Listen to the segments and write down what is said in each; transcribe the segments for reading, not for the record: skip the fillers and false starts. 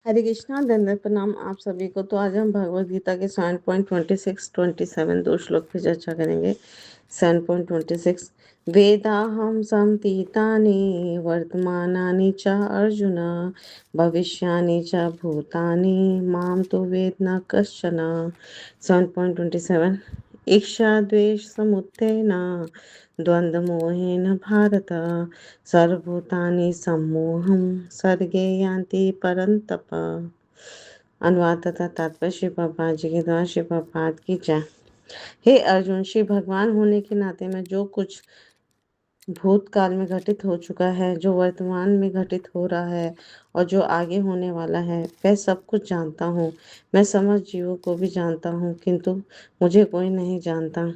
हरे कृष्णा दंडवत प्रणाम आप सभी को। तो आज हम भगवत गीता के 7.26-27 दो श्लोक पे चर्चा करेंगे। 7.26 वेदाहम समतीतानि वर्तमानानि च अर्जुन भविष्यानि च भूतानि माम तो वेद न कश्चन। 7.27 ईर्ष्या द्वेष समुत्थेन द्वन्द्वमोहेन भारत सर्वभूतानि सम्मोहं सर्गे यान्ति परन्तप। अनुवाद तथा तात्पर्य श्री प्रभुपाद जी के द्वारा श्री प्रभुपाद की जय। हे अर्जुन, श्री भगवान होने के नाते मैं जो कुछ भूतकाल में घटित हो चुका है, जो वर्तमान में घटित हो रहा है और जो आगे होने वाला है, वह सब कुछ जानता हूँ। मैं समस्त जीवों को भी जानता हूँ, किंतु मुझे कोई नहीं जानता।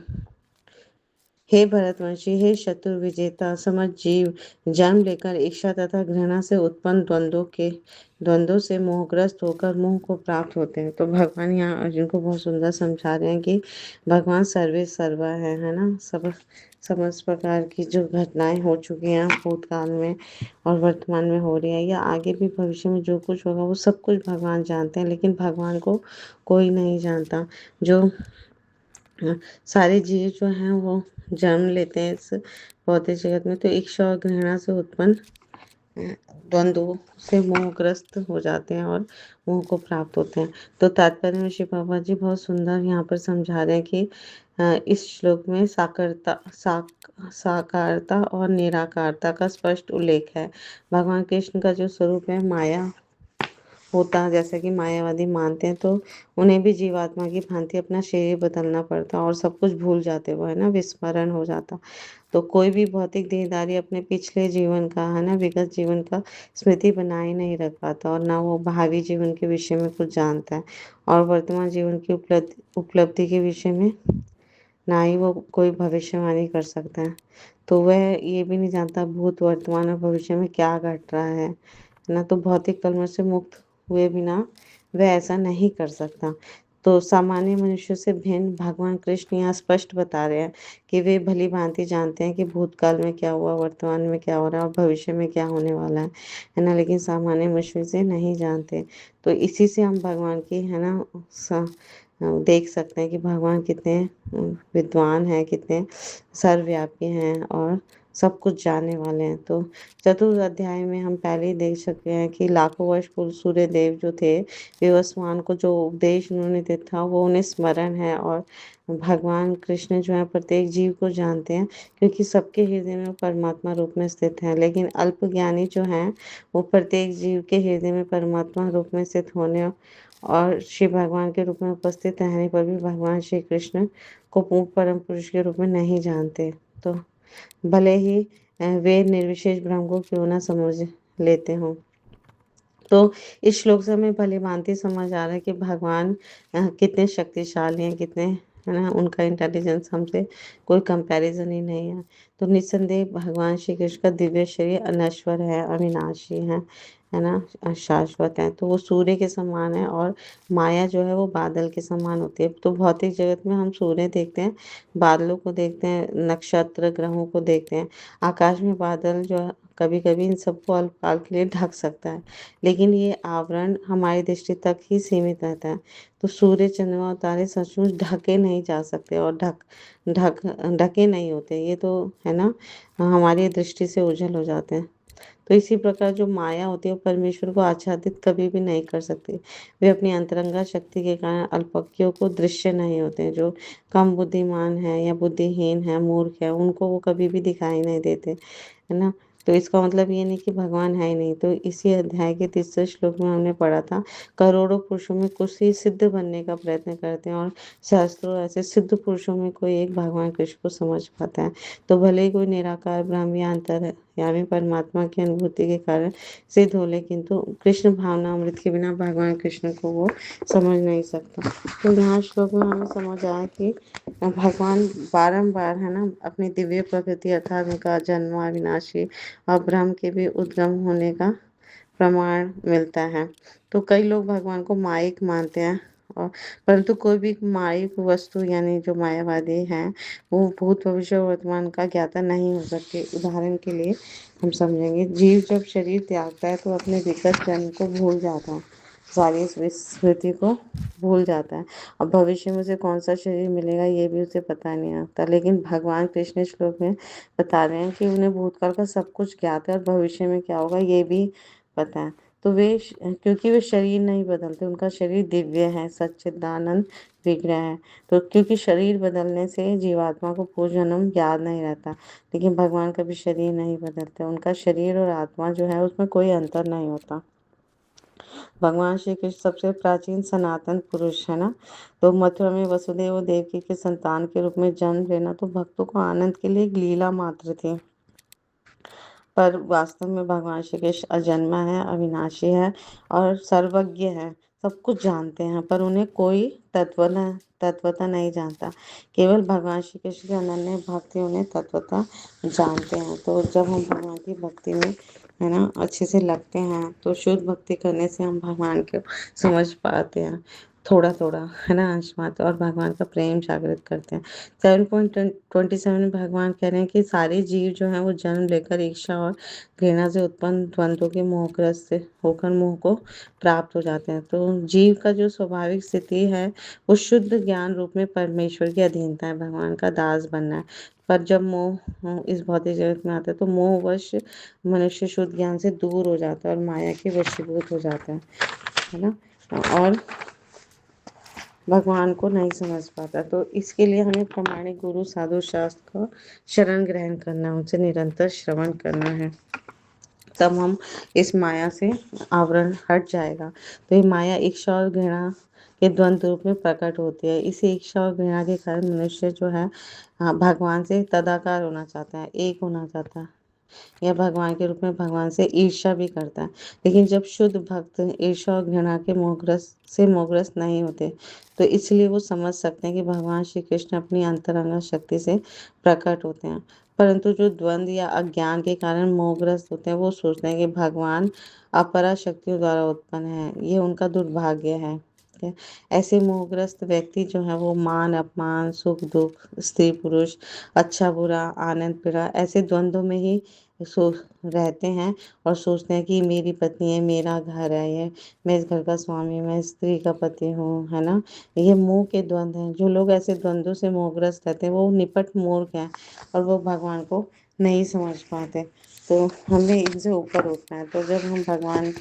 हे भरतवंशी, हे शत्रु विजेता, समझ जीव जन्म लेकर इच्छा तथा घृणा से उत्पन्न द्वंद्वों से मोहग्रस्त होकर मोह को प्राप्त होते हैं। तो भगवान यहाँ अर्जुन को बहुत सुंदर समझा रहे हैं कि भगवान सर्वे सर्वा है ना। सब समस्त प्रकार की जो घटनाएं हो चुकी हैं भूतकाल में और वर्तमान में हो रही है या आगे भी भविष्य में जो कुछ होगा वो सब कुछ भगवान जानते हैं, लेकिन भगवान को कोई नहीं जानता। जो सारे जीव जो हैं वो जन्म लेते हैं इस भौतिक जगत में, तो इच्छा और घृणा से उत्पन्न द्वंद्वों से मोहग्रस्त हो जाते हैं और मोह को प्राप्त होते हैं। तो तात्पर्य में श्री बाबा जी बहुत सुंदर यहाँ पर समझा रहे हैं कि इस श्लोक में साकारता और निराकारता का स्पष्ट उल्लेख है। भगवान कृष्ण का जो स्वरूप है माया होता है, जैसा कि मायावादी मानते हैं, तो उन्हें भी जीवात्मा की भांति अपना शरीर बदलना पड़ता और सब कुछ भूल जाते वो, है ना, विस्मरण हो जाता। तो कोई भी भौतिक देहधारी अपने पिछले जीवन का, है ना, विगत जीवन का स्मृति बनाए नहीं रख पाता और ना वो भावी जीवन के विषय में कुछ जानता है और वर्तमान जीवन की उपलब्धि के विषय में ना ही वो कोई भविष्यवाणी कर सकता है। तो वह ये भी नहीं जानता भूत वर्तमान और भविष्य में क्या घट रहा है ना। तो भौतिक कलमश से मुक्त हुए बिना वह ऐसा नहीं कर सकता। तो सामान्य मनुष्य से भिन्न भगवान कृष्ण यहाँ स्पष्ट बता रहे हैं कि वे भली भांति जानते हैं कि भूतकाल में क्या हुआ, वर्तमान में क्या हो रहा है और भविष्य में क्या होने वाला है ना, लेकिन सामान्य मनुष्य से नहीं जानते। तो इसी से हम भगवान की, है ना, देख सकते हैं कि भगवान कितने विद्वान हैं, कितने सर्वव्यापी हैं और सब कुछ जानने वाले हैं। तो चतुर्थ अध्याय में हम पहले ही देख सकते हैं कि लाखों वर्ष पूर्व सूर्य देव जो थे, विवस्वान को जो उपदेश उन्होंने दिया था वो उन्हें स्मरण है और भगवान कृष्ण जो है प्रत्येक जीव को जानते हैं, क्योंकि सबके हृदय में परमात्मा रूप में स्थित है। लेकिन अल्पज्ञानी जो हैं वो प्रत्येक जीव के हृदय में परमात्मा रूप में स्थित होने और श्री भगवान के रूप में उपस्थित रहने पर भी भगवान श्री कृष्ण को पूर्ण परम पुरुष के रूप में नहीं जानते। तो भले ही वे निर्विशेष ब्रह्म को क्यों ना समझ लेते हों। तो इस श्लोक से हमें भली भांति समझ आ रहा है कि भगवान कितने शक्तिशाली हैं, कितने, है ना, उनका इंटेलिजेंस हमसे कोई कंपैरिजन ही नहीं है। तो निस्संदेह भगवान श्री कृष्ण का दिव्य शरीर अनश्वर है, अविनाशी है ना, शाश्वत है। तो वो सूर्य के समान है और माया जो है वो बादल के समान होती है। तो भौतिक जगत में हम सूर्य देखते हैं, बादलों को देखते हैं, नक्षत्र ग्रहों को देखते हैं। आकाश में बादल जो है कभी कभी इन सबको अल्पकाल के लिए ढक सकता है, लेकिन ये आवरण हमारी दृष्टि तक ही सीमित रहता है। तो सूर्य, चंद्रमा और तारे सचमुच ढके नहीं जा सकते और ढक ढके नहीं होते। ये तो, है ना, हमारी दृष्टि से ओझल हो जाते हैं। तो इसी प्रकार जो माया होती है वो परमेश्वर को आच्छादित कभी भी नहीं कर सकती। वे अपनी अंतरंगा शक्ति के कारण अल्पज्ञों को दृश्य नहीं होते हैं। जो कम बुद्धिमान है या बुद्धिहीन है, मूर्ख है, उनको वो कभी भी दिखाई नहीं देते, है ना। तो इसका मतलब ये नहीं कि भगवान है ही नहीं। तो इसी अध्याय के तीसरे श्लोक में हमने पढ़ा था, करोड़ों पुरुषों में कुछ ही सिद्ध बनने का प्रयत्न करते हैं और शास्त्रों ऐसे सिद्ध पुरुषों में कोई एक भगवान कृष्ण को समझ पाता है। तो भले ही कोई निराकार ब्रह्म या अंतर है यानी परमात्मा की अनुभूति के कारण सिद्ध हो, लेकिन तो कृष्ण भावना अमृत के बिना भगवान कृष्ण को वो समझ नहीं सकता। तो यहाँ श्लोक में हमें समझ आया कि भगवान बारंबार, है ना, अपनी दिव्य प्रकृति अर्थात उनका जन्म अविनाशी और ब्रह्म के भी उद्गम होने का प्रमाण मिलता है। तो कई लोग भगवान को माइक मानते हैं और परंतु कोई भी माइक वस्तु यानी जो मायावादी हैं वो भूत भविष्य और वर्तमान का ज्ञाता नहीं हो सकते। उदाहरण के लिए हम समझेंगे, जीव जब शरीर त्यागता है तो अपने विगत जन्म को भूल जाता है, सारी स्मृति को भूल जाता है। अब भविष्य में उसे कौन सा शरीर मिलेगा ये भी उसे पता नहीं आता, लेकिन भगवान कृष्ण इस श्लोक में बता रहे हैं कि उन्हें भूतकाल का सब कुछ ज्ञात है और भविष्य में क्या होगा ये भी पता है। तो क्योंकि वे शरीर नहीं बदलते, उनका शरीर दिव्य है, सच्चिदानंद विग्रह है। तो क्योंकि शरीर बदलने से जीवात्मा को पूर्वजन्म याद नहीं रहता, लेकिन भगवान कभी शरीर नहीं बदलते, उनका शरीर और आत्मा जो है उसमें कोई अंतर नहीं होता। भगवान श्री कृष्ण सबसे प्राचीन सनातन पुरुष है ना। तो मथुरा में वसुदेव और देवकी के संतान के रूप में जन्म लेना तो भक्तों को आनंद के लिए एक लीला मात्र थी, पर वास्तव में भगवान श्री कृष्ण अजन्मा है, अविनाशी है और सर्वज्ञ है, सब कुछ जानते हैं, पर उन्हें कोई तत्वता नहीं जानता। केवल भगवान श्री कृष्ण के अनन्य भक्ति उन्हें तत्वता जानते हैं। तो जब हम भगवान की भक्ति में है ना अच्छे से लगते हैं, तो शुद्ध भक्ति करने से हम भगवान को समझ पाते हैं, थोड़ा थोड़ा है ना, अंश मात्र, और भगवान का प्रेम जागृत करते हैं। 7.27 में भगवान कह रहे हैं कि सारे जीव जो हैं वो जन्म लेकर ईर्ष्या और घृणा से उत्पन्न द्वंद्वों के मोहग्रस्त से होकर मोह को प्राप्त हो जाते हैं। तो जीव का जो स्वाभाविक स्थिति है वो शुद्ध ज्ञान रूप में परमेश्वर की अधीनता है, भगवान का दास बनना है। पर जब मोह इस भौतिक जगत में आता है तो मोहवश मनुष्य शुद्ध ज्ञान से दूर हो जाता है और माया के वशीभूत हो जाता है ना, और भगवान को नहीं समझ पाता। तो इसके लिए हमें प्रामाणिक गुरु साधु शास्त्र का शरण ग्रहण करना है, उनसे निरंतर श्रवण करना है, तब हम इस माया से आवरण हट जाएगा। तो ये माया इच्छा और घृणा के द्वंद्व रूप में प्रकट होती है। इसी इच्छा और घृणा के कारण मनुष्य जो है भगवान से तदाकार होना चाहता है, एक होना चाहता है, या भगवान के रूप में भगवान से ईर्ष्या भी करता है। लेकिन जब शुद्ध भक्त ईर्ष्या और घृणा के मोहग्रस्त नहीं होते, तो इसलिए वो समझ सकते हैं कि भगवान श्री कृष्ण अपनी अंतरंग शक्ति से प्रकट होते हैं। परंतु जो द्वंद्व या अज्ञान के कारण मोहग्रस्त होते हैं, वो सोचते हैं कि भगवान अपरा शक्तियों द्वारा उत्पन्न है, ये उनका दुर्भाग्य है। ठीक है? ऐसे मोहग्रस्त व्यक्ति जो है वो मान अपमान, सुख दुख, स्त्री पुरुष, अच्छा बुरा, आनंद पीड़ा, ऐसे द्वंद्वों में ही सो रहते हैं और सोचते हैं कि मेरी पत्नी है, मेरा घर है, ये मैं इस घर का स्वामी, मैं इस स्त्री का पति हूँ, है ना। ये मोह के द्वंद्व हैं। जो लोग ऐसे द्वंद्वों से मोहग्रस्त रहते हैं वो निपट मूर्ख हैं और वो भगवान को नहीं समझ पाते। तो हमें इनसे ऊपर उठना है। तो जब हम भगवान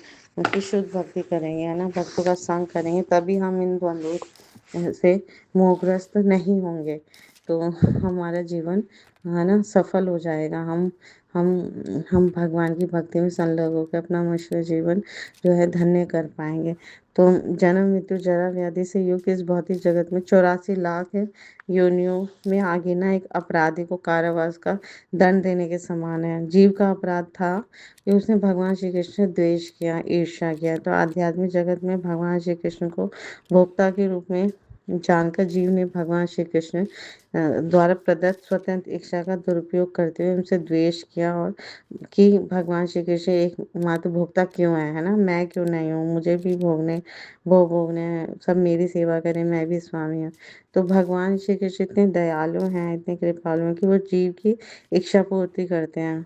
की शुद्ध भक्ति करेंगे, है ना, भक्तों का संग करेंगे, तभी हम इन द्वंद्वों से मोहग्रस्त नहीं होंगे। तो हमारा जीवन है ना सफल हो जाएगा। हम हम भगवान की भक्ति में संलग्न होकर अपना मनुष्य जीवन जो है धन्य कर पाएंगे। तो जन्म मृत्यु जरा व्याधि से युक्त इस भौतिक जगत में 84 लाख योनियों में आगीना एक अपराधी को कारावास का दंड देने के समान है। जीव का अपराध था कि उसने भगवान श्री कृष्ण से द्वेष किया, ईर्ष्या किया। तो आध्यात्मिक जगत में भगवान श्री कृष्ण को भोक्ता के रूप में जानकर जीव ने भगवान श्री कृष्ण द्वारा प्रदत्त स्वतंत्र इच्छा का दुरुपयोग करते हुए उनसे द्वेष किया, और कि भगवान श्री कृष्ण एकमात्र भोक्ता क्यों है ना, मैं क्यों नहीं हूँ, मुझे भी भोगने हैं, सब मेरी सेवा करें, मैं भी स्वामी हूँ। तो भगवान श्री कृष्ण इतने दयालु हैं, इतने कृपालु हैं कि वो जीव की इच्छा पूर्ति करते हैं,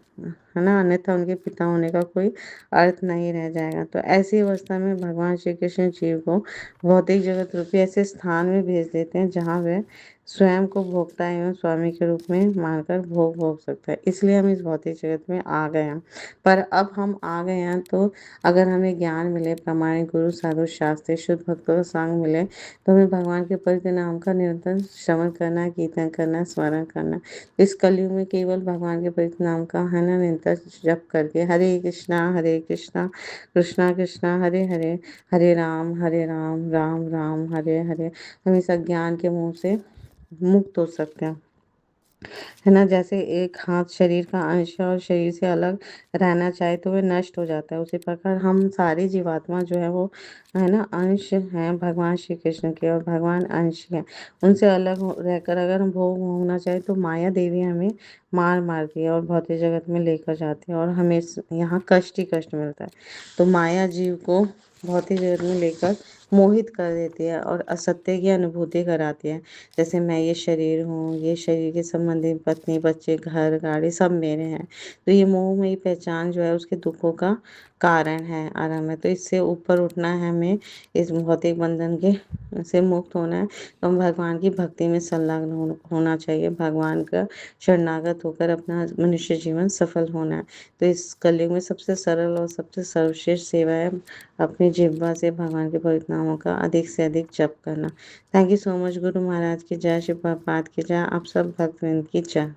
है ना, अन्यथा उनके पिता होने का कोई अर्थ नहीं रह जाएगा। तो ऐसी अवस्था में भगवान श्री कृष्ण जीव को भौतिक जगत रूपी ऐसे स्थान में भेज देते हैं जहाँ वह स्वयं को भोक्ता एवं स्वामी के रूप में मानकर भोग सकता है। इसलिए हम इस भौतिक जगत में आ गए हैं। पर अब हम आ गए हैं तो अगर हमें ज्ञान मिले, प्रामाणिक गुरु साधु शास्त्री शुद्ध भक्तों का संग मिले, तो हमें भगवान के पवित्र नाम का निरंतर श्रवण करना, कीर्तन करना, स्मरण करना। इस कलयुग में केवल भगवान के पवित्र नाम का है ना निरंतर जप करके हरे कृष्णा कृष्णा कृष्णा हरे हरे, हरे राम राम राम हरे हरे, हम इस अज्ञान के मुंह से मुक्त हो सकते हैं, है ना। जैसे एक हाथ शरीर का अंश है और शरीर से अलग रहना चाहे तो वह नष्ट हो जाता है, उसी प्रकार हम सारी जीवात्मा जो है वो है ना अंश हैं भगवान श्री कृष्ण के, और भगवान अंश है। उनसे अलग रहकर अगर हम भोग होना चाहे तो माया देवी हमें मार मारती है और भौतिक जगत में लेकर जाती है और हमें यहाँ कष्ट ही कष्ट मिलता है। तो माया जीव को भौतिक जगत में लेकर मोहित कर देती है और असत्य की अनुभूति कराती है। जैसे मैं ये शरीर हूँ, ये शरीर के संबंधी पत्नी, बच्चे, घर, गाड़ी सब मेरे हैं। तो ये मोहमयी पहचान जो है उसके दुखों का कारण है, आराम है। तो इससे ऊपर उठना है हमें, इस भौतिक बंधन के से मुक्त होना है। तो हम भगवान की भक्ति में संलग्न होना चाहिए, भगवान का शरणागत होकर अपना मनुष्य जीवन सफल होना है। तो इस कलयुग में सबसे सरल और सबसे सर्वश्रेष्ठ सेवा है अपनी जिह्वा से भगवान के पवित्र नामों का अधिक से अधिक जप करना। Thank you so much. Guru Maharaj की जय, शिव प्रभुपाद की जय, आप सब भक्तवृंद की जय।